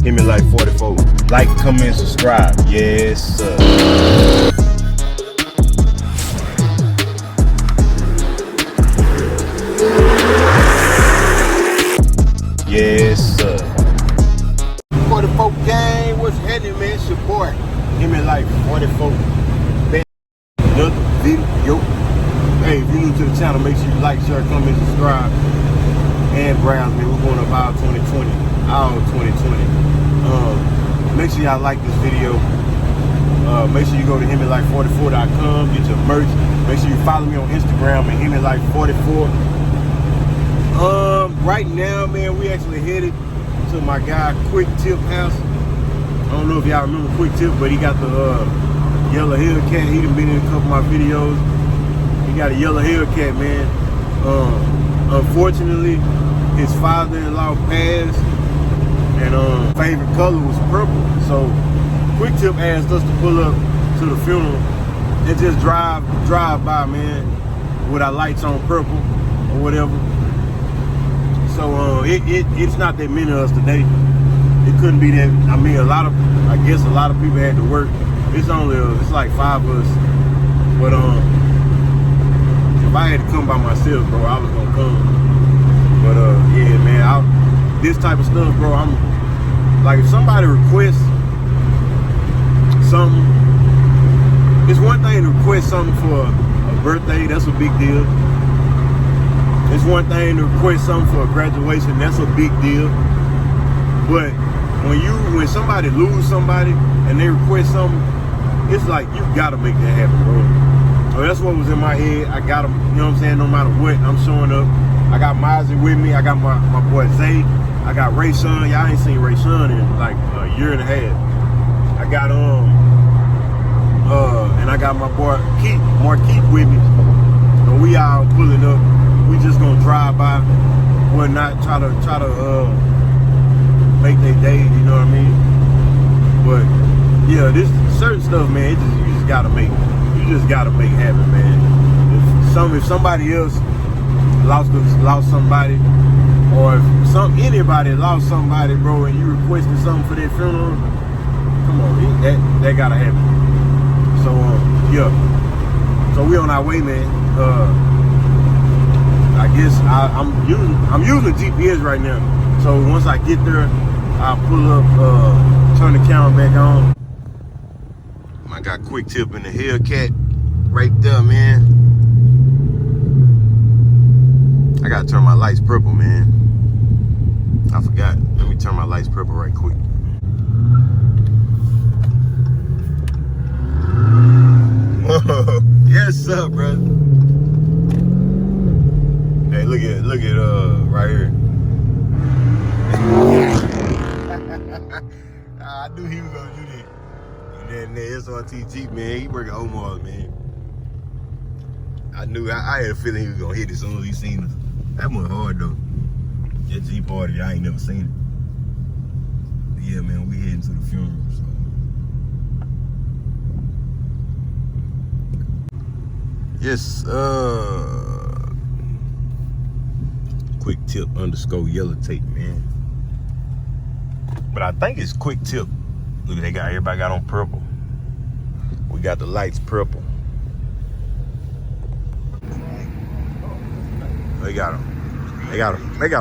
Hemi Life 44. Like, comment, subscribe. Yes, sir. Yes, sir. 44 gang, what's happening, man? It's your boy, Hemi Life 44. Another video. Hey, if you're new to the channel, make sure you like, share, comment, subscribe, and browse me. We're going up all 2020. Make sure y'all like this video. Make sure you go to HemiLife44.com, get your merch. Make sure you follow me on Instagram at HemiLife44. Right now, man, we actually headed to my guy Quick Tip house. I don't know if y'all remember Quick Tip, but he got the yellow Hellcat. He done been in a couple of my videos. He got a yellow Hellcat, man. Unfortunately, his father-in-law passed, and favorite color was purple. So Quick Tip asked us to pull up to the funeral and just drive by, man, with our lights on purple or whatever. So it's not that many of us today. It couldn't be that. I mean, I guess a lot of people had to work. It's like 5 of us. But if I had to come by myself, bro, I was gonna come. But yeah, man, this type of stuff, bro, I'm like, if somebody requests something, it's one thing to request something for a birthday, that's a big deal. It's one thing to request something for a graduation, that's a big deal. But when somebody lose somebody and they request something, it's like, you gotta make that happen, bro. So that's what was in my head. I got them, you know what I'm saying? No matter what, I'm showing up. I got Mozzie with me. I got my boy Zay. I got Ray Sean. Y'all ain't seen Ray Sean in like a year and a half. I got and I got my boy Keith with me. So we all pulling up. We just gonna drive by, whatnot, try to make their day, you know what I mean? But yeah, this certain stuff, man, you just gotta make happen, man. If somebody else lost somebody, or if anybody lost somebody, bro, and you requested something for their funeral, come on, that gotta happen. So yeah, so we on our way, man. I guess I'm using GPS right now. So once I get there, I'll pull up, turn the camera back on. I got Quick Tip in the Hellcat right there, man. I gotta turn my lights purple, man. I forgot. Let me turn my lights purple right quick. Whoa. Yes, sir, brother. Hey, look at right here. I knew he was gonna do that. And then the SRT Jeep, man, he working Omar, man. I had a feeling he was gonna hit it as soon as he seen us. That went hard though. That Jeep party, I ain't never seen it. But yeah, man, we heading to the funeral, so. Yes, Quick Tip _ yellow tape, man. But I think it's Quick Tip. Look, everybody got on purple. We got the lights purple. They got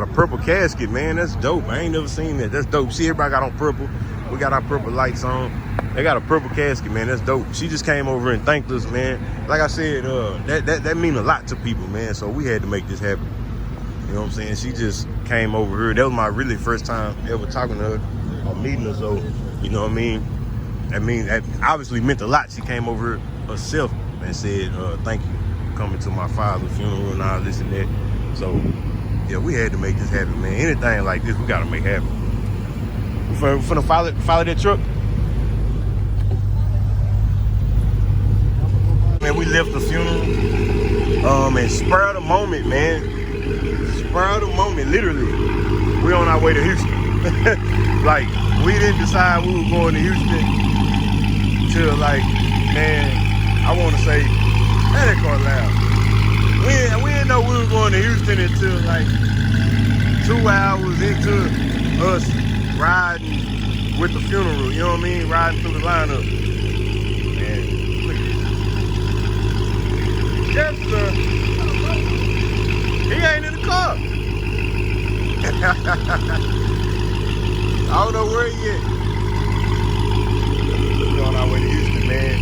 a purple casket, man. That's dope. I ain't never seen that. That's dope. See, everybody got on purple. We got our purple lights on. They got a purple casket, man. That's dope. She just came over and thanked us, man. Like I said, that mean a lot to people, man. So we had to make this happen. You know what I'm saying? She just came over here. That was my really first time ever talking to her or meeting her. So, you know what I mean? That obviously meant a lot. She came over here herself and said, thank you for coming to my father's funeral and all this and that. So, yeah, we had to make this happen, man. Anything like this, we got to make happen. We finna follow that truck? Man, we left the funeral, and spur of the moment, man. Spur of the moment, literally. We on our way to Houston. Like, we didn't decide we were going to Houston till, like, man, I want to say, that car loud. We didn't know we were going to Houston until, like, 2 hours into us riding with the funeral, you know what I mean? Riding through the lineup. Man, look at this. Yes, sir. He ain't in the car. I don't know where he is. We're on our way to Houston, man.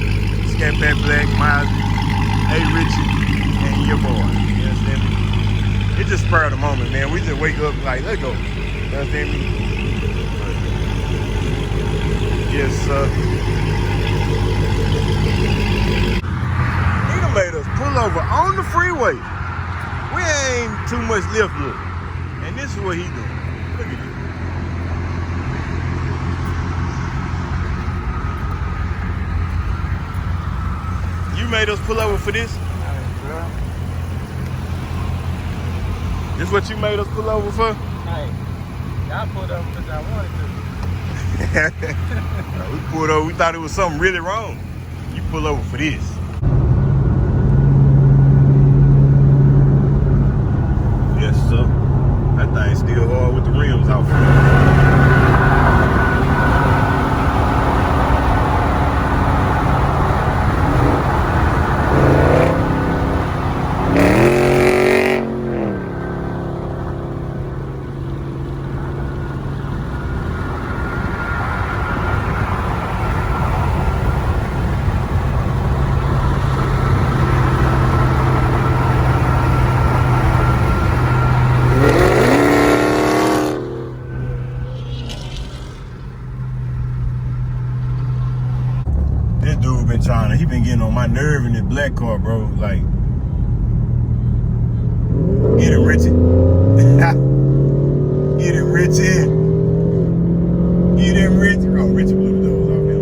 Scat Pack Black, Miles, hey Richie, and your boy. You understand me? It just spurred the moment, man. We just wake up like, let's go. You understand me? Yes, sir. He done made us pull over on the freeway. We ain't too much lift look. And this is what he doing. Look at this. You made us pull over for this? This what you made us pull over for? Hey, y'all pulled over because I wanted to. We pulled over, we thought it was something really wrong. You pull over for this. Yes, sir. That thing's still hard with the rims out front. He been getting on my nerve in this black car, bro. Like, get it, Richie. Get it, Richie. Get it, Richie. Oh, Richie blew the doors off him.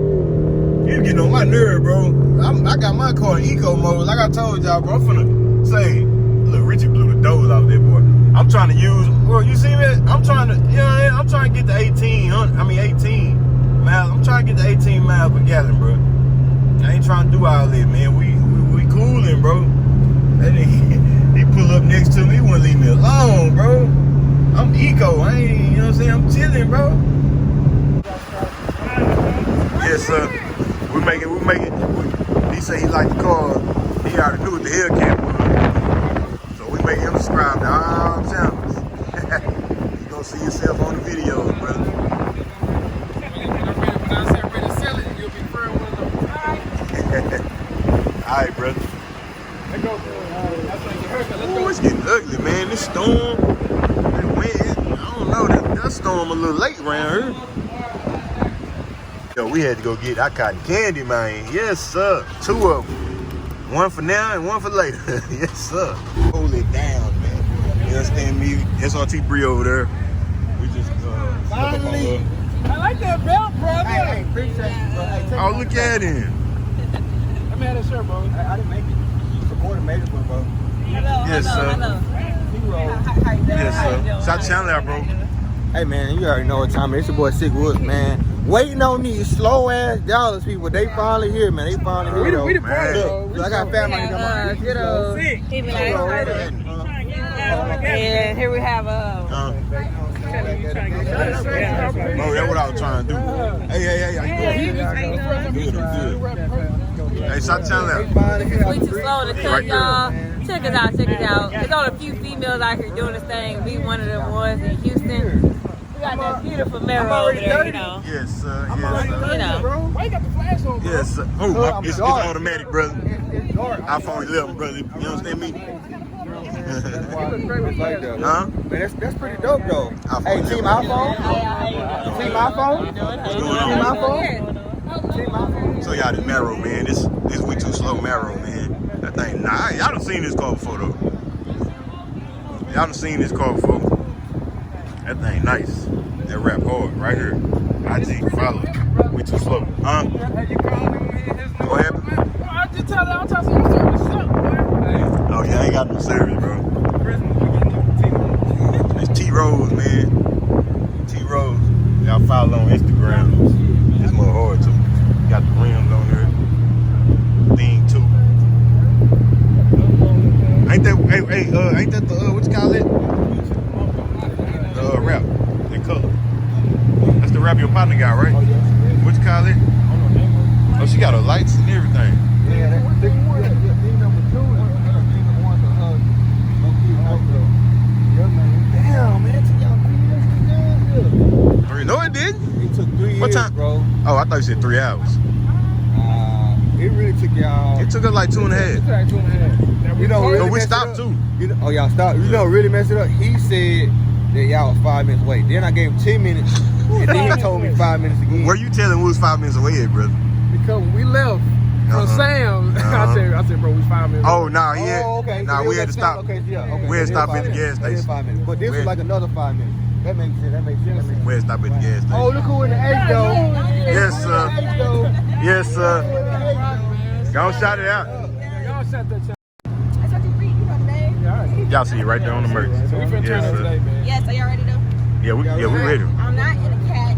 He was getting on my nerve, bro. I got my car in eco mode. Like I told y'all, bro, I'm finna say, look, Richie blew the doors off that boy. I'm trying to use, well, you see me? I'm trying to, you know, I'm trying to get the 18 miles. I'm trying to get the 18 miles per gallon, bro. I ain't trying to do all that, man. We coolin', bro. And he pull up next to me, he wouldn't leave me alone, bro. I'm eco, I ain't, you know what I'm saying? I'm chilling, bro. Yes, sir. We make it. He say he liked the car. He already knew what the Hellcat was. So we make him subscribe to all channels. You gonna see yourself on the videos, brother. Alright, brother. Ooh, it's getting ugly, man. This storm, that wind, I don't know, that storm a little late around here. Yo, we had to go get our cotton candy, man. Yes, sir. 2 of them. One for now and one for later. Yes, sir. Hold it down, man. You understand me? Srt Bree over there. We just finally. I like that belt, brother. Hey, appreciate you, bro. Hey, oh, look at him. I made that shirt, bro. I didn't make it. You supported made it, bro. Yes, sir. Yes, sir. Shout Chandler out, bro. Hey, man, you already know what time it is. It's your boy Sick Woods, man. Waiting on these slow ass Dallas people. They finally here, man. They finally here, though. We the party, bro. Look, I got family in my good old and here we have bro, that's what I was trying to do. Hey, how you doing? Good. Hey, shout Chandler. We too slow to cut, y'all. Check us out. There's only a few females out here doing this thing. We one of them ones in Houston. We got that beautiful mirror over there, you know. Yes, sir. You know. Why you got the flash on, bro? Yes, sir. Oh, it's automatic, brother. iPhone 11, brother. You understand me? Huh? Man, that's pretty dope, though. Hey, Team iPhone? Team iPhone? What's going on? Team iPhone? So y'all, this Marrow, man. This we too slow Marrow, man. That thing, nah, y'all done seen this car before, though. Y'all done seen this car before. That thing nice. That rap hard right here. IG, follow. We too slow. Huh? What happened? I just tell them, I'm talking about service up, man. Oh, yeah, I ain't got no service, bro. It's T-Rose, man. T-Rose. Y'all follow on Instagram. It's more hard, too. Got the rims on there. Thing, too. Ain't that, ain't that the, what you call it? The wrap. That color. That's the wrap you your partner got, right? Oh, yeah. What you call it? Oh, she got her lights and everything. Yeah, that's number 2. Damn, man, it took y'all 3 years. No, it didn't. It took 3 years, What time? bro. Oh, I thought you said 3 hours. It really took y'all. It took us like 2.5. It took like 2.5. You know, But really we messed it stopped up. too. You know, oh, y'all stopped. You know, really messed it up. He said that y'all was 5 minutes away. Then I gave him 10 minutes, and then he told me 5 minutes again. Where you telling we was 5 minutes away at, brother? Because when we left from Sam, I said, bro, we 5 minutes. Oh, nah, yeah. Oh, okay. Nah, So we it had was to at stop. Sam. Okay, yeah, okay. We had to So stop it at the was gas 5 minutes. station. 5 minutes. But this was like another 5 minutes. That makes sense. That makes sense. We had to stop at the gas station. Oh, look who in the H though. Yes, sir. H though. Yes, sir. Go shout it out. Y'all shut that shit. Srt Bree, you know the name? Y'all see it right there on the merch. So we finna turn Yes, up sir. today, man. Yes, are y'all ready though? Yeah, we ready. I'm not in a cat,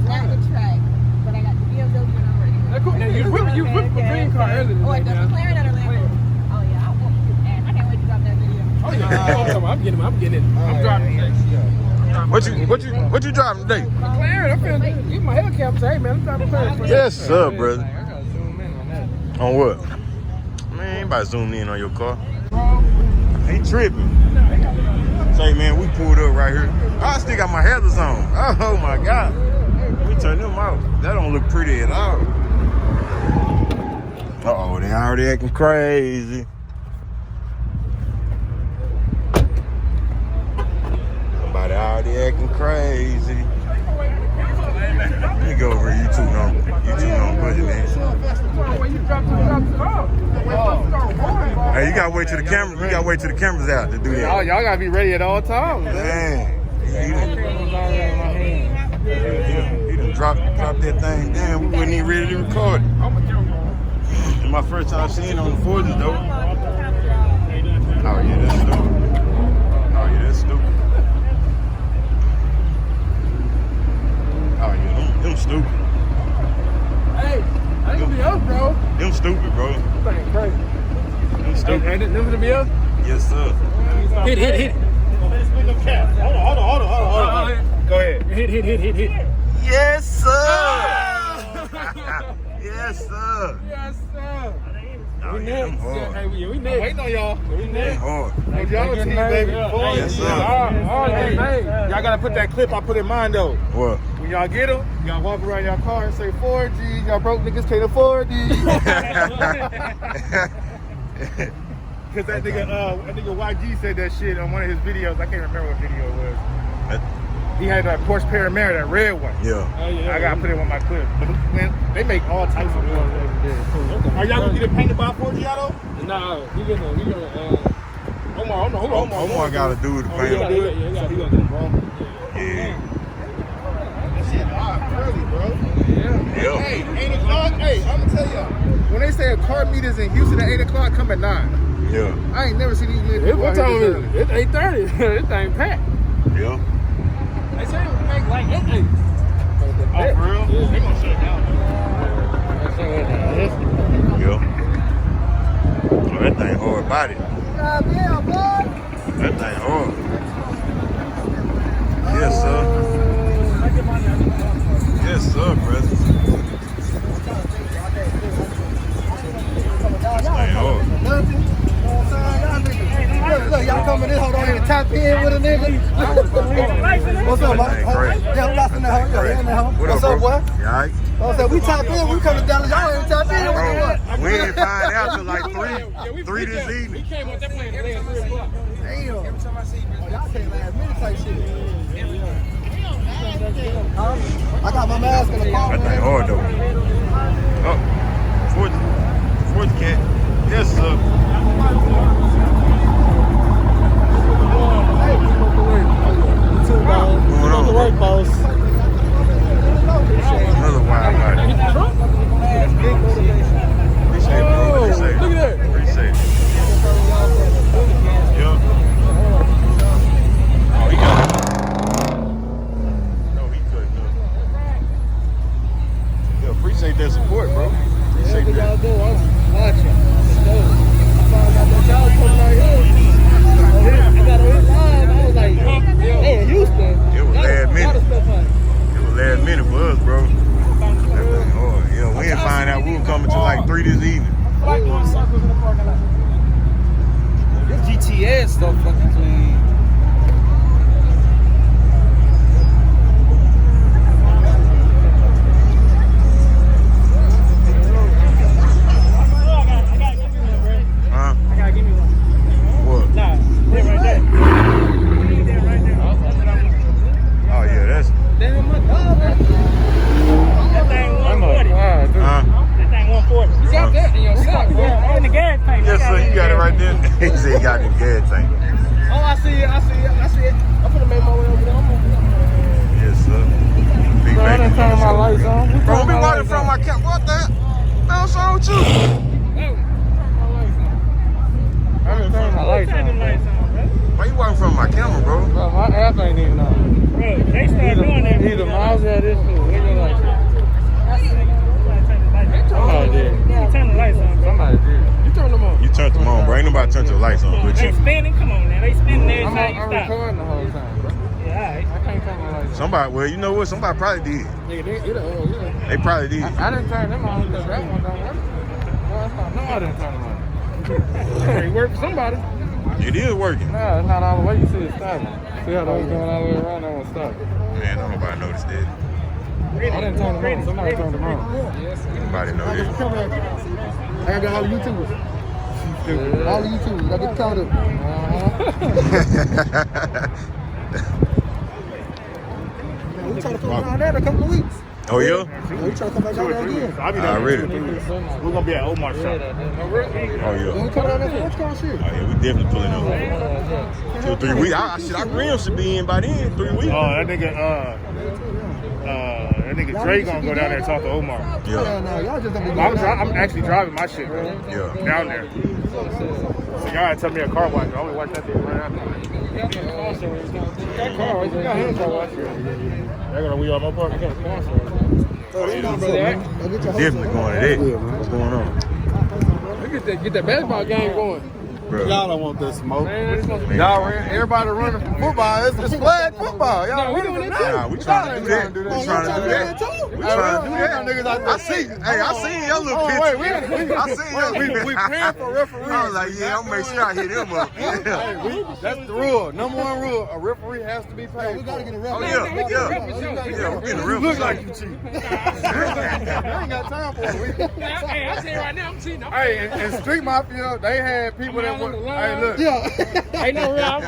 not in a track, but I got the BMW and I'm ready. That's cool. Now, you whipped the green car earlier Oh, today, the man. McLaren or the Lambo? Oh yeah, I want you to add. I can't wait to drop that video. Oh, yeah. I'm getting it. I'm driving today. What you driving today? McLaren, I'm finna use my Hellcat. Say, hey, man, I'm driving McLaren. Yes, sir, brother. I gotta zoom in on that. On what? Man, ain't about zoomed in on your car. Ain't tripping. Say, man, we pulled up right here. I still got my heathers on. Oh my God. We turn them out. That don't look pretty at all. Uh-oh, they already acting crazy. Somebody already acting crazy. Let me go over here. You two know budget, man. Hey, you gotta wait till the camera. You gotta wait till the camera's out to do that. Oh, y'all gotta be ready at all times. Man, he done dropped that thing. Damn, we wasn't even ready to record it. It's my first time seeing on the 40s though. Oh yeah, that's stupid. Oh yeah, them stupid. Hey, I ain't gonna be up, bro. Them stupid, bro. That thing crazy. Them stupid. Ain't it never to be up? Yes, sir. Hit. Hold on. Go ahead. Hit. Yes, sir. Yes, sir. Yes, sir. Oh, yeah, them hard. Hey, we next. Waiting on y'all. We They next. hard. Hey, y'all team, baby. Yes, sir. Y'all gotta put that clip I put in mind though. What? When y'all get them, y'all walk around your car and say 4G. Y'all broke niggas can't afford these. Cause that nigga YG said that shit on one of his videos. I can't remember what video it was. He had that Porsche Panamera, that red one. Yeah. I gotta put it on my clip. Man, they make all types of cars. Are y'all gonna get it painted by 4G auto? Nah, we gonna Omar gotta do it to He gonna pay. do it. Yeah, he gonna do it, bro. Yeah. That shit live early, bro. Yeah. Hey, 8 o'clock. Hey, I'm gonna tell y'all. When they say car meters in Houston at 8 o'clock, come at 9. Yeah. I ain't never seen these niggas. What time is it? It's 8:30. This thing packed. Yeah. They say it was packed like 8. Oh, for real? Yeah. They gonna shut it down. Yeah. Oh, that thing hard body. That thing hard. Yes, sir. Yes, sir, brother. That thing hard. Look, y'all coming in, hold on here, tap in with a nigga. What's up, man? That thing crazy. Yeah, we got in the home. Yeah, in the home. What What's up, up, bro? boy? You all right? I said, we tap in, we come to Dallas. Y'all ain't tap in. Bro, we didn't find out till like 3 this We evening. came on that plane today at 3 o'clock. Damn. Every time I see you, y'all came last minute type shit. I got my mask in the car. That thing hard though. Oh, fourth cat. Yes, sir. Going on, bro? boss. Another wild body. Appreciate it, bro. Appreciate it. Look at that. Appreciate it. Yup. Oh, he got it. No, he couldn't. Yeah, appreciate that support, bro. Appreciate that. Y'all do, I'm watching. I found out that y'all coming out here. I got a hit live. I was like, hey, in Houston. It was last minute. minute for us, bro. That thing hard. Yeah, we didn't find out we were coming till like 3 this evening. Like doing circles in the parking lot. This GTS so fucking clean. He said he got them gas tank. Oh, I see it. I'm gonna make my way over there. Yes, sir. Big Bro, I done turned my lights on. Bro, don't be walking from my camera. What the? What's wrong with you? I done turned my lights on. Why you walking from my camera, bro? Bro, my app ain't even on. Bro, they started doing that. Either miles at this or wiggle like that. Somebody did. You turn the lights on, bro. Somebody did. You turned them on. You turned them on, bro. Ain't nobody turned the lights on with They you. spinning, come on now. They spinning every I'm time you stop. recording the whole time, bro. Yeah, alright. I can't turn my lights on. Somebody, well, you know what? Somebody probably did. Nigga, They probably did. I didn't turn them on because that one don't work. No, I didn't turn them on. It worked for somebody. It is working. Nah, it's not all the way. You see it stopping. See how those going all the way around, that one stop. Man, don't nobody notice that. I didn't turn them on. Somebody turned them on. Nobody know that. I got all the YouTubers. Yeah. All the YouTubers. I get the count up. We trying to come down there in a couple of weeks. Oh, yeah? Yeah, we trying to come back down there again. I'll be I down read it. We're gonna be at Omar shop. Oh, When yeah. we come down there for sports car shit. Oh, yeah, we definitely pulling up. 2 or 3 weeks. Our rim should be in by then. 3 weeks. Oh, that nigga Dre gonna go down there and talk to Omar. Yeah. No, y'all just don't be I'm actually driving my shit, bro. Yeah. Down there. So y'all tell me a car wash. I only watch that thing right after. That car, you got him car wash. They're gonna wheel my park. Definitely going to that. What's going on? Get that basketball game going. Bro. Y'all don't want that smoke. Man, it's supposed to be. Y'all everybody running from football. It's flag football. Y'all No, we doing that too. Nah, we trying to do that. We trying to do that. We trying to do that. Niggas out I there. see. Hey, I seen your little Oh, picture. wait, I seen your little we praying for referees. I was like, yeah, I'm gonna make sure I hit him up. Hey, that's the rule. Number one rule: a referee has to be paid. We gotta get a Oh, referee. yeah, yeah. Yeah, we're getting the real Look like you cheat. I ain't got time for it. Hey, I say right now, I'm cheating. Hey, in Street Mafia, they had people that were. Hey, look. Yeah. Ain't no real.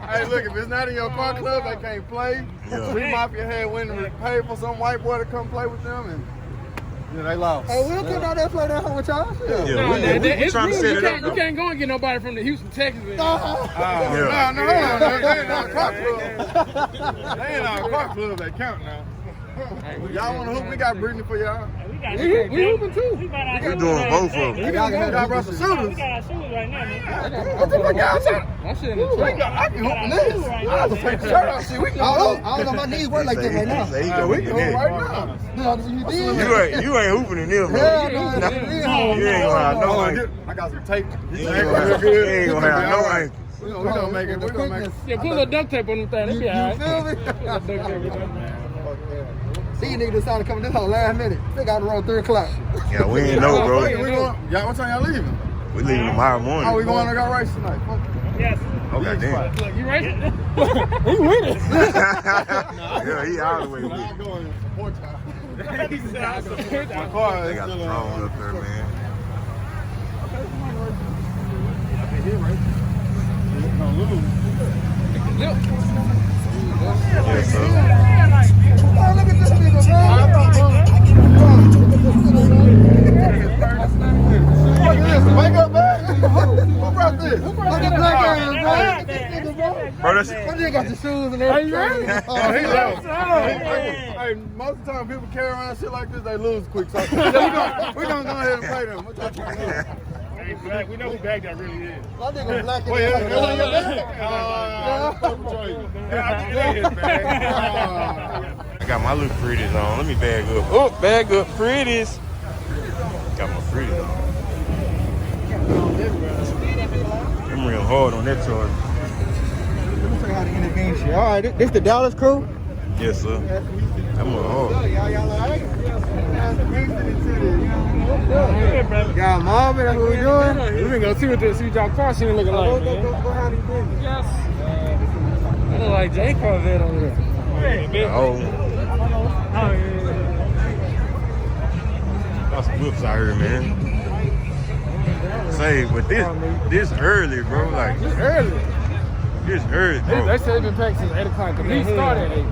Hey, look. If it's not in your car club, they can't play. Yeah. Street Mafia had went and paid for some white boy to come play with them, and yeah, they lost. Hey, we'll come down there and play that home with y'all. Shit. Yeah, No, we it's trying to rules. set You it can't, up. you can't go and get nobody from the Houston, Texas. No, hold on. They ain't our car club. They ain't our car club. They count now. Y'all want to hoop? We got Brittany for y'all. We hooping too. We doing both of them. Y'all can Y'all brought some shooters. We got our shoes right now, man. What the fuck y'all talking? That shit in the truck. I can hoop in this. I have to take the shirt off. See, we can I don't know my knees work like that right now. Say he we going can to hoop that. right now. You ain't hooping in them, bro. Hell You no. ain't gonna have no ankle. I got some tape. You ain't gonna have no ankle. We gonna make it. We gonna make it. Yeah, put a little duct tape on them things. They be alright. Feel me? These niggas decided to come to this whole last minute. They got to run 3 o'clock. Yeah, we ain't know, bro. We going, y'all, what time y'all leaving? We leaving tomorrow morning. Oh, we going to go race tonight. Fuck it. Yes. Oh, goddamn. Look, you ready? He with it. Yeah, he all the way with it. I'm going support time. My They car is got the still throne up there, man. Yes, sir. Oh, look at this nigga, bro. Wake up, man. Who brought this? Look at black ass, bro. Look at this nigga, bro. Bro, that's That nigga got the shoes and everything. Oh, he lost. Hey, most of the time people carry around shit like this, they lose quick. So we're gonna go ahead and play them. What y'all trying to do? Hey, Black, we know who bag that really is. My nigga black and Wait, white. that one your bag? I got my little pretties on. Let me bag up. Oh, bag up pretties. Got my pretties on. I'm real hard on that charge. Let me show you how to intervene shit. All right, this the Dallas crew. Yes, sir. That more hard. Y'all mobbing, that's what we doing? We been gonna see what y'all car scene looking like, man. Go behind these business. Yes. That look like J Corvette over there. Oh. Lots of whips out here, man. Say, but this early, bro. Like, It's early. this early, bro. They said they've been packed since 8 o'clock. The meet started at 8.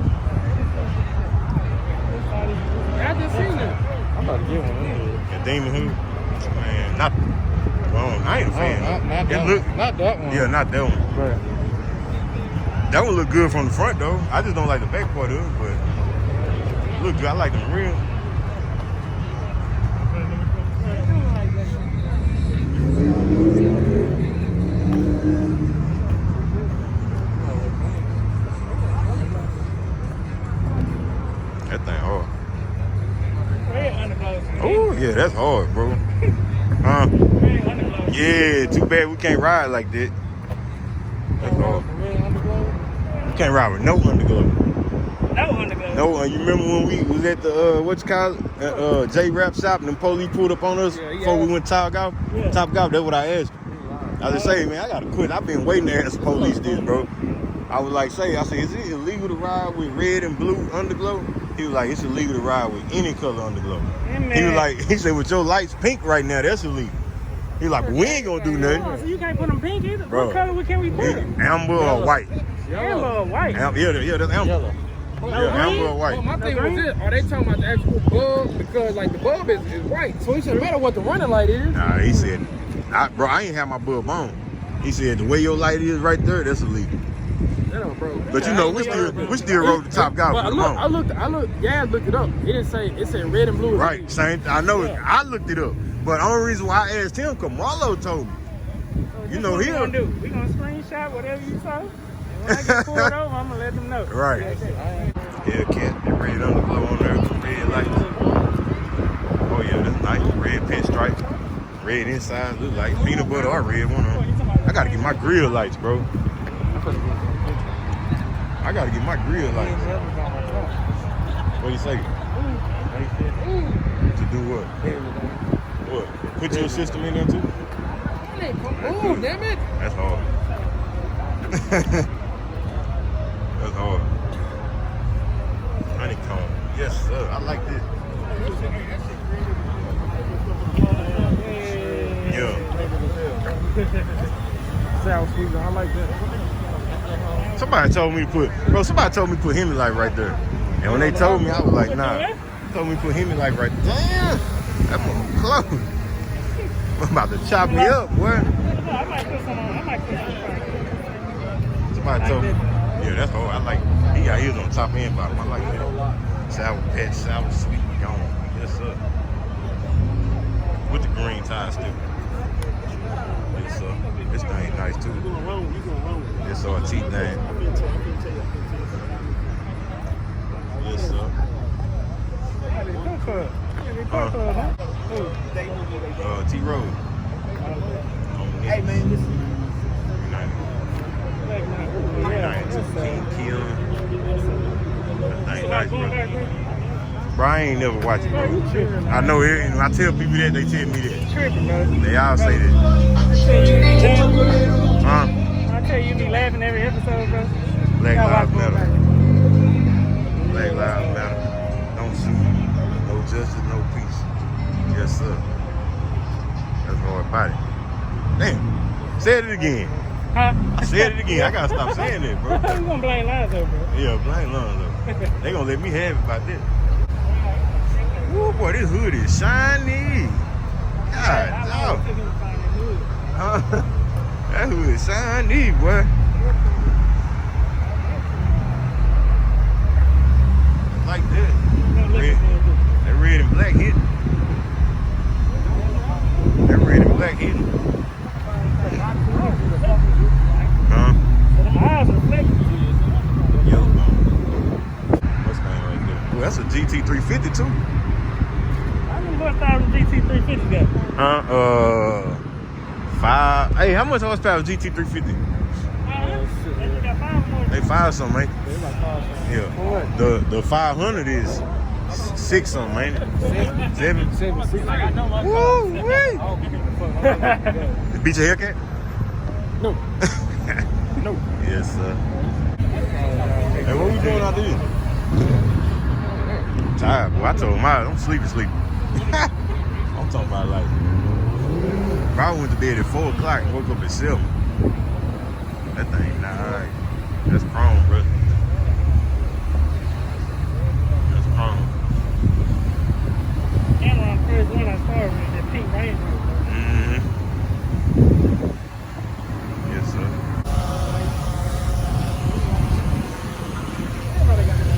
I just seen it. I'm about to get one. And Demon Hood, man, not. Well, I ain't a fan. Not that one. Yeah, not that one. Right. That one look good from the front though. I just don't like the back part of it, but look good. I like them rims. That thing hard. Oh yeah, that's hard, bro. Huh? Yeah, too bad we can't ride like that. That's hard. You can't ride with no underglow. No, you remember when we was at the J-Rap shop and the police pulled up on us before we went Top Golf? Yeah. Top Golf, that's what I asked him. I just say, man, I gotta quit. I've been waiting to ask the police this, bro. I was like, I said, is it illegal to ride with red and blue underglow? He was like, it's illegal to ride with any color underglow. He said, with your lights pink right now, that's illegal. He was like, we ain't gonna do nothing. So you can't put them pink either? Bro, what color can we put them? Amber or white? Amber or white? Yeah, that's amber. Yellow. Yeah, amber or white. Well, my thing was this, are they talking about the actual bulb? Because like the bulb is white, so it shouldn't matter what the running light is. Nah, he said, bro, I ain't have my bulb on. He said, the way your light is right there, that's illegal. Yeah, bro. But you know, we still rode the Top Golf with them on. I looked it up. It said red and blue. Right, same. I know it. I looked it up. But the only reason why I asked him, because Marlo told me. You know, what we gonna do? We gonna screenshot whatever you saw. And when I get pulled over, I'm gonna let them know. Right. Yeah, cat, the red underglow on there, red lights. Oh yeah, that's nice. Red pinstripe. Red inside, look like peanut butter or red one on. I gotta get my grill lights, bro. I gotta get my grill lights. What do you say? To do what? What? Put your system in there too? Oh, damn it! That's hard. That's hard. Honeycomb. Yes, sir. I like this. Yeah. Sour sweet, I like that. Somebody told me to put Hemi light right there. And when they told me, I was like, nah. They told me to put Hemi light right there. Damn! That one close. I'm about to chop me up, boy. I might put some on. Somebody told me. Yeah, that's hard. I like he got his on top and bottom. I like that. Sour patch, sour sweet, gone. Yes, sir. With the green tires too. Yes, sir. This thing nice too. Yes, sir. T-thing. Yes, sir. T-Road. Hey, man, this King Kill. That thing nice, bro. Bro, I ain't never watched it, bro. I know it, and I tell people that, they tell me that. They all say that. Huh? I tell you, you be laughing every episode, bro. Black Lives Matter. Black Lives Matter. Don't shoot. No justice, no peace. Yes, sir. That's hard body. Damn. Say it again. Huh? I said it again. I gotta stop saying that, bro. You gonna blame Lonzo, bro? Yeah, blame Lonzo. They gonna let me have it about this. Ooh, boy, this hood is shiny. God, dog. That hood is shiny, boy. Like that. That red and black hit. That red and black hit. Huh? Yo. What's that right there? Ooh, that's a GT350 too. What thousand GT350 got? 5. Hey, how much horsepower is GT350? Got 5 more. They 5 something, ain't They like 5 something. they? Yeah. For what? The 500 is 6 something, ain't it? 7. 7, 6. Woo, wait. Beat your haircut? No. No. Yes, sir. Hey, what we doing out there? Tired, boy. I told Miles, I'm sleepy. I'm talking about like, I went to bed at 4 o'clock and woke up at 7. That thing, nah, that's chrome, bro. That's chrome. Camera on first one I started with that pink Range Rover. Yes, sir.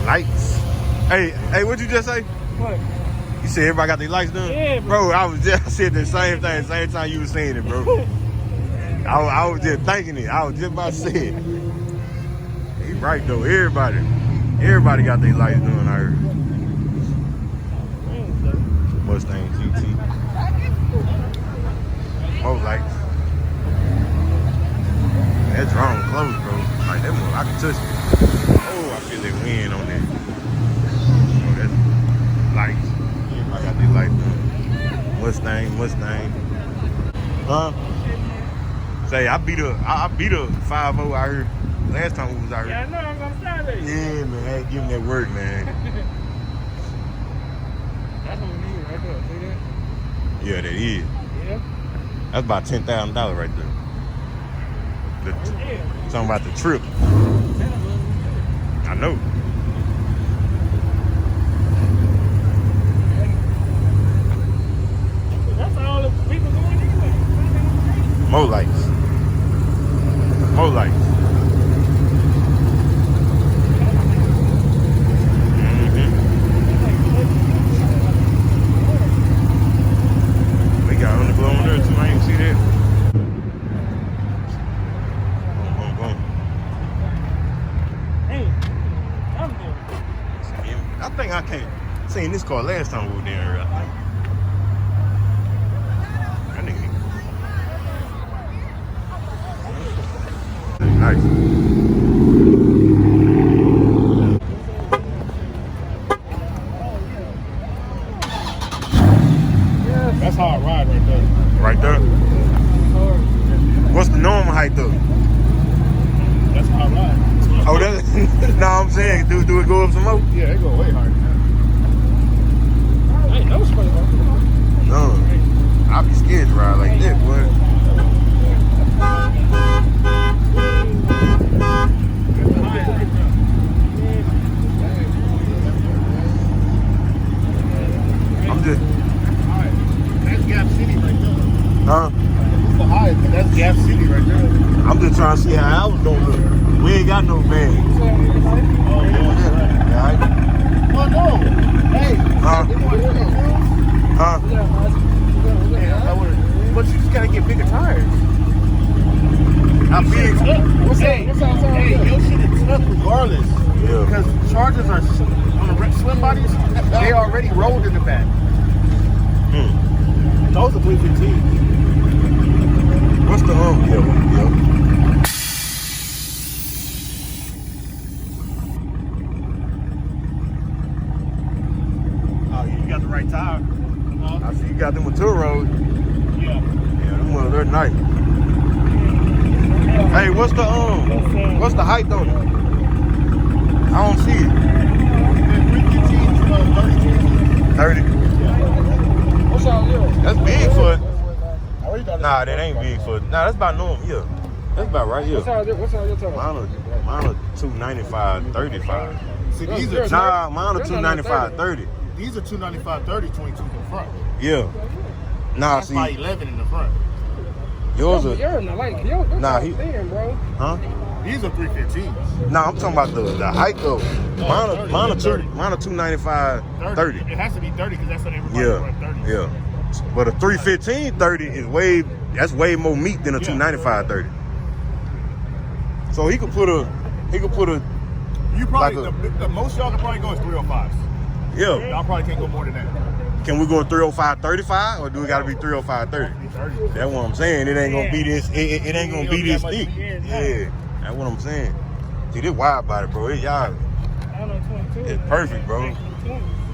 Lights. Hey, what'd you just say? What? You said everybody got their lights done? Yeah, bro. I was just saying the same thing, same time you were saying it, bro. I was just thinking it. I was just about to say it. He right though. Everybody got their lights done. I heard. Mustang GT. More lights. That drone close, bro. Like that one, I can touch it. Oh, I feel that wind on that. Oh, that's lights. I got these lights done. Mustang. Huh? Say I beat a 5-0 out here. Last time we was out here. Yeah, I know, I'm gonna start it. Yeah, man. I had to give him that work, man. That's what we need right there, see that? Yeah, that is. Yeah. That's about $10,000 right there. Yeah. Talking about the trip. I know. That's all the people going anyway. More lights. We got underglow on there too. I ain't see that. Boom. Hey, I'm there. I think I can't. Seen this car last time we were down here. I think. That nigga. Nice. That's how I ride right there. Right there. What's the normal height though? That's how I ride. Oh, that's no. I'm saying, do it go up some more? Yeah, they go way higher than that. I ain't no space like that. No. I'll be scared to ride like that, boy. I'm just. That's Gap City right there. Huh? It's the highest, but that's Gap City right there. I'm just trying to see how I was gonna look. We ain't got no bag. Oh, yeah. Right? Oh, no. Hey. Huh? Huh? But you just gotta get bigger tires. How big? Hey, your shit is tough regardless. Yeah. Because Chargers are on the slim bodies, they already rolled in the back. Those are 315. What's the yeah. Oh, you got the right tire. I see you got them with tour road. Yeah. Yeah, them ones, they're nice. Hey, what's the height though? I don't see it. 30. What's all yours? That's big for it. Nah, that ain't big for it. Nah, that's about normal. Yeah, that's about right here. What's all your tires? Mine are 295, 35. See, these are Nah, mine are 295, 30. These are 295, 30, 22 in the front. Yeah. Nah, That's see, by 11 in the front. yours are. You're in the like, Nah, he. thin, bro. Huh? These are 315s. Nah, I'm talking about the height though. Mine are 295, 30. It has to be 30 because that's what everybody Yeah, runs 30. yeah. But a 315 30 is way more meat than a 295 30. So he could put a You probably like the most y'all can probably go is 305s. yeah. Y'all probably can't go more than that. Can we go 305 35 or do we got to be 305 30? That's what I'm saying. It ain't gonna be this. It ain't gonna be this thick. Yeah, that's what I'm saying. See, this wide body, bro. Y'all, I know 22. it's perfect, bro.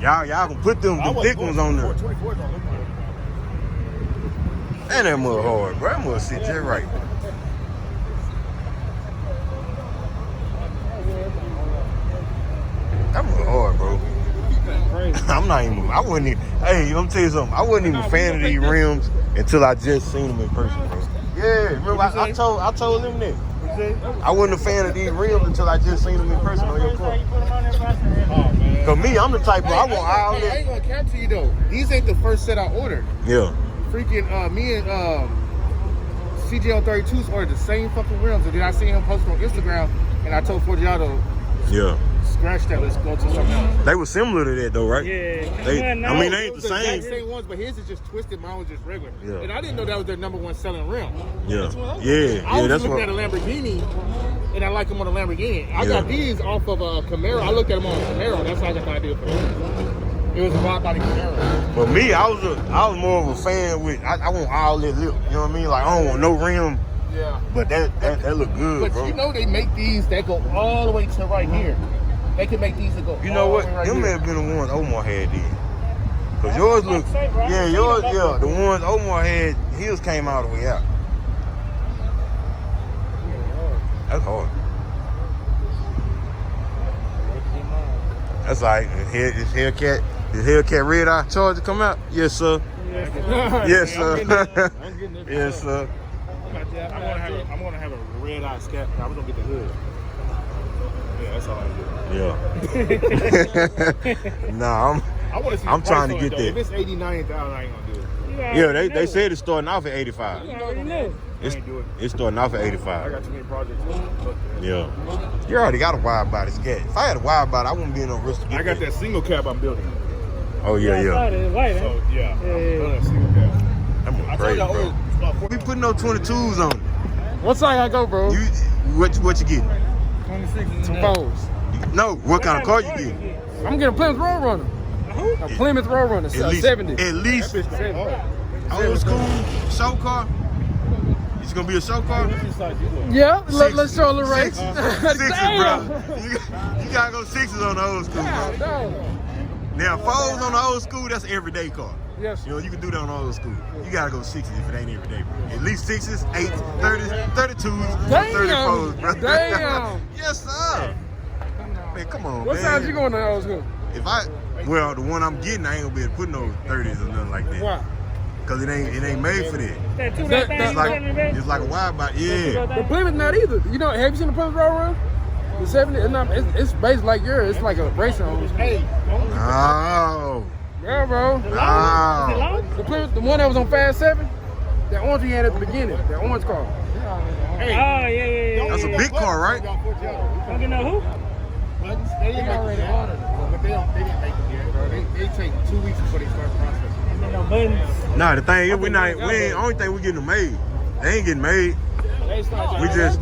Y'all can put them thick ones on there. 24 don't look good. And that mud hard, bro. That mud sit just right. That mud hard, bro. I'm not even. I wasn't even. Hey, let me tell you something. I wasn't even a fan of these rims until I just seen them in person, bro. Yeah, remember I told them that. I wasn't a fan of these rims until I just seen them in person on your car. Cause me, I'm the type, bro. I want all I that. ain't gonna cap to you though. These ain't the first set I ordered. Yeah. Freaking me and CGL 32s ordered the same fucking rims, and then I seen him post on Instagram, and I told Forgiato, Yeah. scratch that, let's go to something else. They were similar to that though, right? Yeah. They ain't the same. Exact same ones, but his is just twisted, mine was just regular. Yeah. And I didn't know that was their #1 selling rim. Yeah. I Yeah, was that's looking what. at a Lamborghini, and I like them on a Lamborghini. I Yeah. got these off of a Camaro. I looked at them on a Camaro. That's how I got the idea for them. It was a wide body Camaro. But me, I was more of a fan with. I want all that lip. You know what I mean? Like I don't want no rim. Yeah. But that look good, But bro. you know they make these that go all the way to right here. They can make these that go. You know all what? the way right Them may here. have been the ones Omar had then. Cause yours look. Yeah, yours. Yeah, the ones Omar had, his came all the way out. That's hard. That's like his Hellcat red eye charger come out. Yes, sir. Yes, sir. Yes, sir. I'm gonna have a red eye Scat Pack. I'm gonna get the hood. Yeah, that's all I do. Yeah. Nah, I'm trying to get that. If it's 89,000, I ain't gonna do it. Yeah, they said it's starting off at 85. You already know. It's starting off at I 85. got too many projects. Yeah. You already got a wide body Scat. If I had a wide body, I wouldn't be in no risk to get I got that single cab I'm building. Oh yeah. So yeah, I'm building a single cab. That was crazy, bro. We putting no 22s on it. What side I go, bro? What you getting? 26. Some foes. No, what kind of car you getting? I'm getting a Plymouth Roadrunner. A Plymouth Roadrunner, At 70. At least old school show car. It's gonna be a show car. Yeah, let's show the race. Sixes, bro. You gotta go sixes on the old school. Yeah, Bro. no. Now fours on the old school, that's an everyday car. Yes. You know, you can do that on the old school. You gotta go sixes if it ain't every day, bro. At least sixes, 8s, 30s, 32s, Damn. 34s, bro. Damn. Yes, sir. Man, come on, What man. side you going to old school? Well, the one I'm getting, I ain't gonna be able to put no 30s or nothing like that. Why? Cause it ain't made for that. It's like a wide body. Yeah. The Plymouth not either. You know, have you seen the Plymouth Roadrunner? The 70, it's based like yours. It's like a racing home. Hey, Oh. Yeah, bro. Oh. The Plymouth, the one that was on Fast 7, that orange he had at the beginning, that orange car. hey. Oh, yeah. That's a big car, right? Don't get no who? They didn't make them yet, but they didn't make them yet, bro. They take 2 weeks before they start processing. No buttons. Nah, the thing is, only thing we getting them made. They ain't getting made. We just.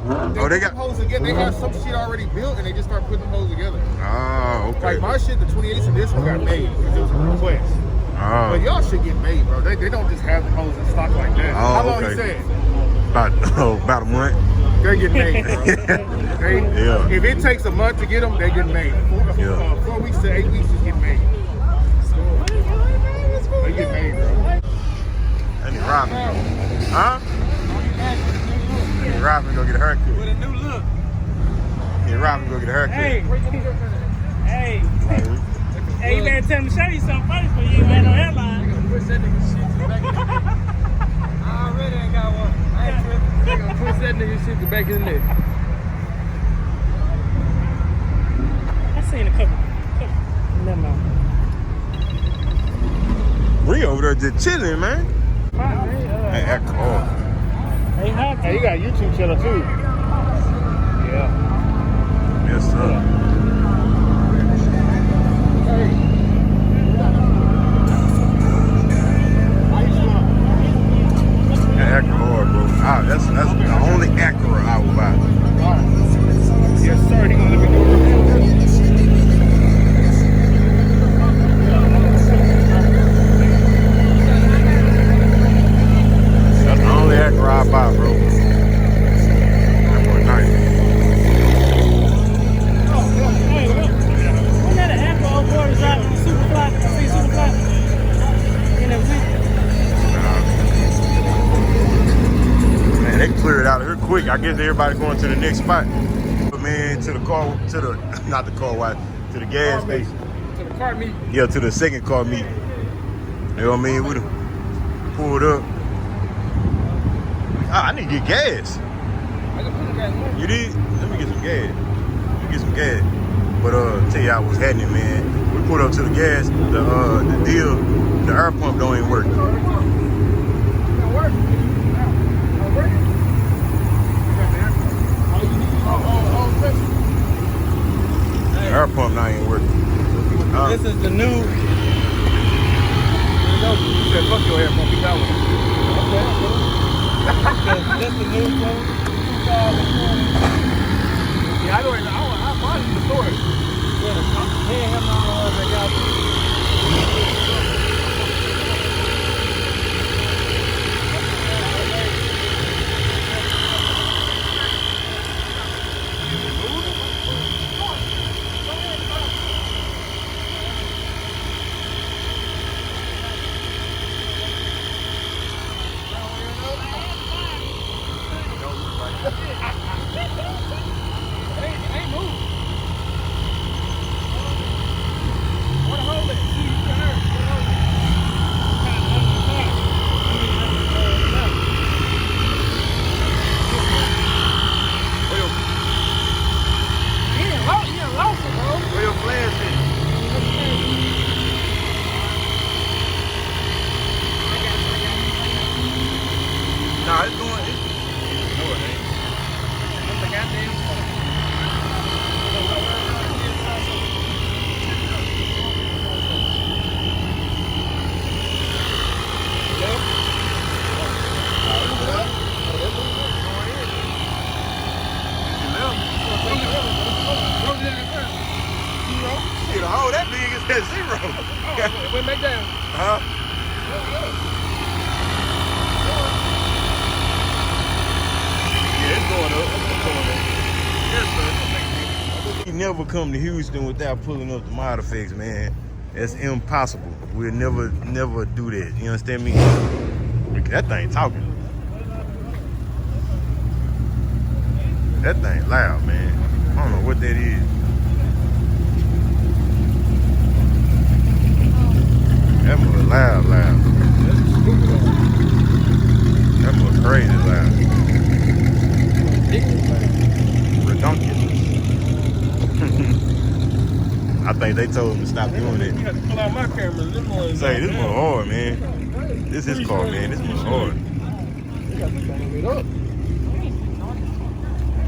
Oh, they got. holes together. They have some shit already built, and they just start putting them holes together. Oh, okay. Like my shit, the 28s and this one got made because it was a request. Oh. But y'all should get made, bro. They don't just have the holes in stock like that. Oh, How long okay. you saying? About a month. They're getting made, bro. Yeah. If it takes a month to get them, they get made. 4 weeks to 8 weeks just get made. They get made, bro. I need Robin. Huh? I need Robin go get a haircut. With a new look. Yeah, Robin go get a haircut. Hey, you better tell him to show you something first, but you ain't had no hairline. I already ain't got one. I ain't tripping. They gonna push that nigga shit to back in the neck. I seen a couple. Never mind. We over there just chilling, man. Hey, that car. Hey, hot. Hey, you got a YouTube channel too. Yeah. Yes, sir. That Acura hard, bro. That's the only Acura I will buy. Yes, sir. He gonna let me do it. That's the only Acura I buy, bro. That boy nice. I guess everybody going to the next spot. But man, to the car, not the car wash, to the gas station. To the car meet. Yeah, to the second car meet. You know what I mean? We done pulled up. I need to get gas. I can put the gas in. You did? Let me get some gas. But tell y'all what's happening, man. We pulled up to the gas. The air pump don't even work. The air pump not even working. This is the new. You said fuck your air pump. We got one. This the new one. Yeah, I bought it in the store. Went back down. Huh? Yeah, it's going up. You never come to Houston without pulling up the mod effects, man. That's impossible. We'll never do that. You understand me? That thing talking. That thing loud, man. I don't know what that is. That was loud. That was crazy loud. Redonkulous. I think they told him to stop doing it. You have to pull out my camera. This one. Say, this one hard, man. This is his car, man. This one's hard.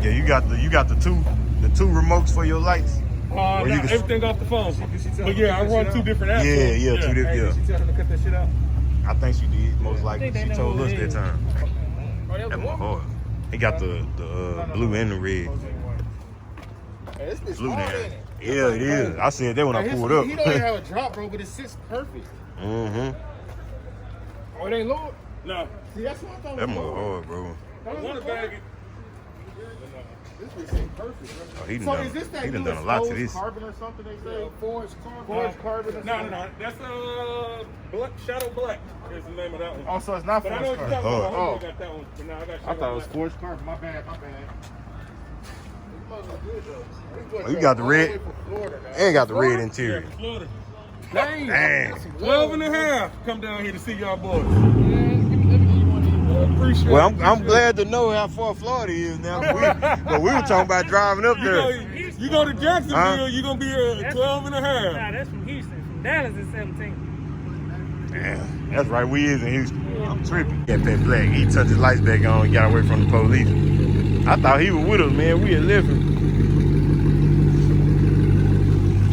Yeah, you got the two remotes for your lights. Nah, everything off the phone. But yeah, I run two different apps. Yeah, two different. Did she tell him to cut that shit out? I think she did, most likely. She told us that time. That one hard. He got the blue and the red. Blue there. Yeah, it is. I said that when I pulled up. He don't even have a drop, bro, but it sits perfect. Mm-hmm. Oh, it ain't low? No. See, that's what I thought. That one hard, bro. I want to bag it. This is perfect, bro. Oh, he So done is this that done a lot to this. carbon or something they say? Forged carbon. Forged carbon or something? No. That's Black Shadow Black is the name of that one. Oh, so it's not But I forged know what you're carbon. talking about. Oh. I got that one. But now I got I Shadow thought it was Black. forged carbon. My bad. You got the red. And got the red interior. Yeah, Florida. Dang. 12 and a half. Come down here to see y'all boys. Appreciate Well, I'm glad to know how far Florida is now. But we were talking about driving up there. You go to Jacksonville, Huh? you're going to be here 12 and a half. Nah, that's from Houston. From Dallas is 17. Damn, that's right. We is in Houston. I'm tripping. Yeah, Pat Black. He turned his lights back on and got away from the police. I thought he was with us, man. We had left him.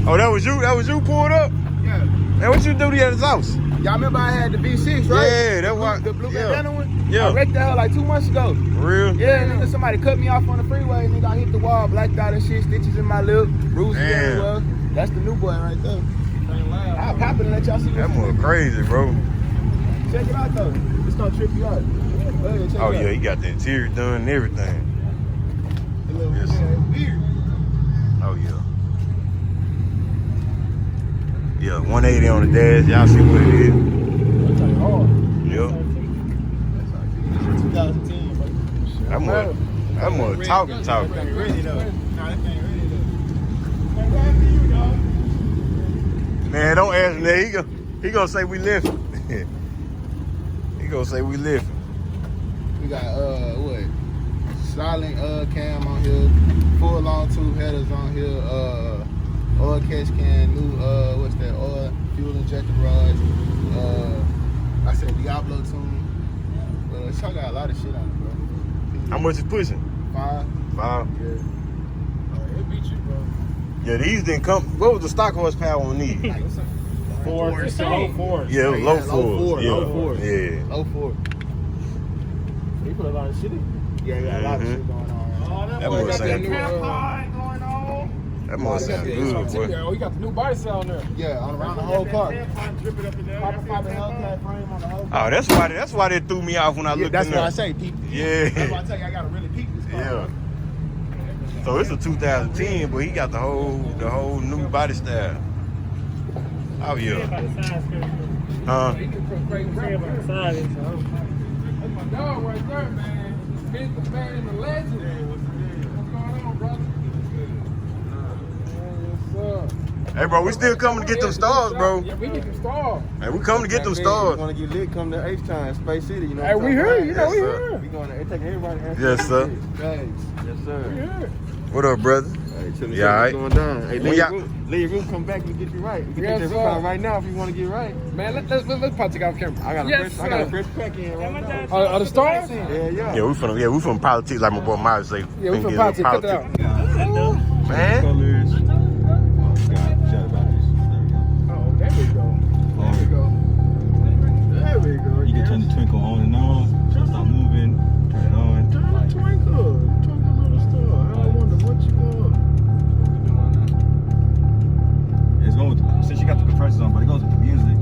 Oh, that was you? That was you pulled up? Yeah. Man, what you do to his house? Y'all remember I had the V6, right? Yeah, that's why. The blue yeah. bandana one? Yeah. I wrecked that hell like 2 months ago. For real? Yeah, nigga, somebody cut me off on the freeway. Nigga, I hit the wall, blacked out and shit, stitches in my lip, bruises Damn. everywhere. That's the new boy right there. I'll pop it and let y'all see That what's was crazy, bro. Check it out, though. It's gonna trip you out. Check Oh, it yeah, out. he got the interior done and everything. It look Yes. weird. Oh, yeah. Yeah, 180 on the dash. Y'all see what it is. That's like hard. Yep. 2010, bro. That mud. That mother talking. Ready though. Nah, that thing ready though. Man, don't ask him that. He gonna say we lifting. He gonna say we lifting. We got what? Silent cam on here, full long tube headers on here, oil catch can, new what's that? Oil fuel injector rods. I said Diablo tune. Y'all got a lot of shit on it, bro. How much is pushing? 5. 5. Yeah. It beat you, bro. Yeah, these didn't come. What was the stock horsepower on these? Four. It's a low four. Yeah, low 4. Yeah, Low 4. yeah. Low 4. You put a lot of shit in. Yeah, got a lot of shit going on. That mother got that sound camp pod going on. That mother sound good, boy. Oh, he got the new body cell on there. Yeah, around the whole car. Dripping up in there. Carbon fiber Hellcat frame on the whole car. Oh, that's why they threw me off when I looked That's in what there. I say, peep. Yeah. That's why I tell you I gotta really peep this car. Yeah. So it's a 2010, but he got the whole new body style. Oh yeah. By the size, Huh? He can put great Care about the size. That's my dog right there, man. He's the man and the legend. What's going on, brother? Yes, sir. Hey, bro, we still coming to get them stars, bro. Yeah, we need them stars. Hey, we coming to get them You stars. wanna get lit, come to H-Time, Space City, you know Hey, what we I'm here. talking You about? know, we Yes, sir. here. We going to taking everybody. Yes, sir. Thanks. Yes, sir. We here. What up, brother? Hey, tell me Yeah, all right. what's going down. Hey, When leave y'all- your room, come back and get you right. You can Yes, take sir. that roof out right now if you want to get right. Man, let's probably take out camera. I got a Yes, fresh, I got a sir. fresh crack in right now. Are the stars? Yeah. Yeah, we from politics, like my boy Myers say. Yeah, we from politics. Cut that out. Man. Colors. Oh, there we go. There we go. There we go. You can turn the twinkle on and on, stop moving, turn it on. Turn the twinkle. Twinkle little star. I wonder what you want. It's going with since you got the compressors on, but it goes with the music.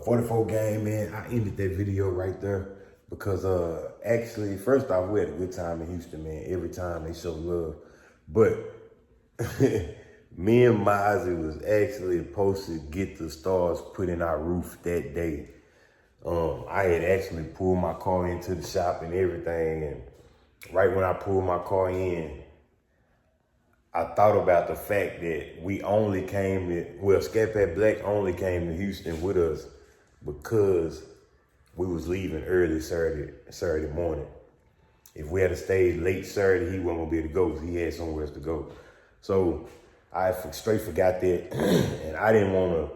44 game, man. I ended that video right there because actually, first off, we had a good time in Houston, man. Every time they show love. But me and Mozzie was actually supposed to get the stars put in our roof that day. I had actually pulled my car into the shop and everything, and right when I pulled my car in, I thought about the fact that we only came to, well, Scat Pack Black only came to Houston with us because we was leaving early Saturday morning. If we had stayed late Saturday, he wasn't gonna be able to go because he had somewhere else to go. So I straight forgot that, and I didn't want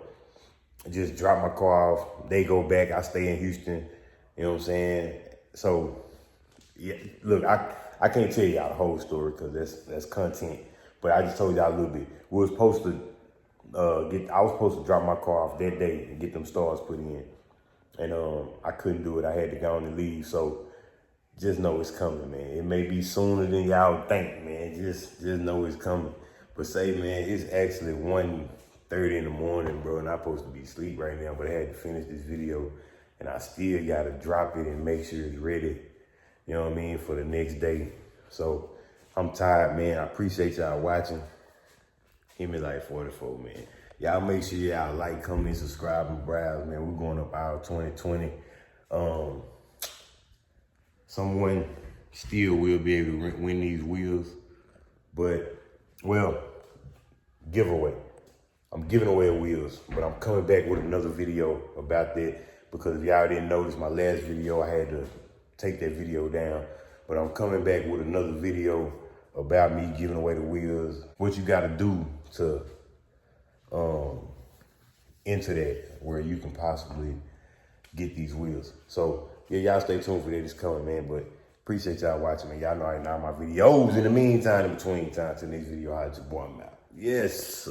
to just drop my car off. They go back, I stay in Houston, you know what I'm saying? So, yeah, look, I can't tell y'all the whole story because that's content, but I just told y'all a little bit. We was supposed to I was supposed to drop my car off that day and get them stars put in, and I couldn't do it. I had to go on and leave, so just know it's coming, man. It may be sooner than y'all think, man. Just know it's coming. But say, man, it's actually 1:30 in the morning, bro, and I'm supposed to be asleep right now, but I had to finish this video, and I still got to drop it and make sure it's ready, you know what I mean, for the next day. So I'm tired, man. I appreciate y'all watching. Hemi like 44, man. Y'all make sure y'all like, comment, subscribe, and browse, man. We're going up our 2020. Someone still will be able to win these wheels, but, well, giveaway. I'm giving away wheels, but I'm coming back with another video about that because if y'all didn't notice my last video, I had to take that video down, but I'm coming back with another video about me giving away the wheels, what you gotta do to enter that where you can possibly get these wheels. So yeah, y'all stay tuned for that. It's coming, man, but appreciate y'all watching, man. Y'all know I know my videos in the meantime, in between time to the next video, I just boy them out. Yes.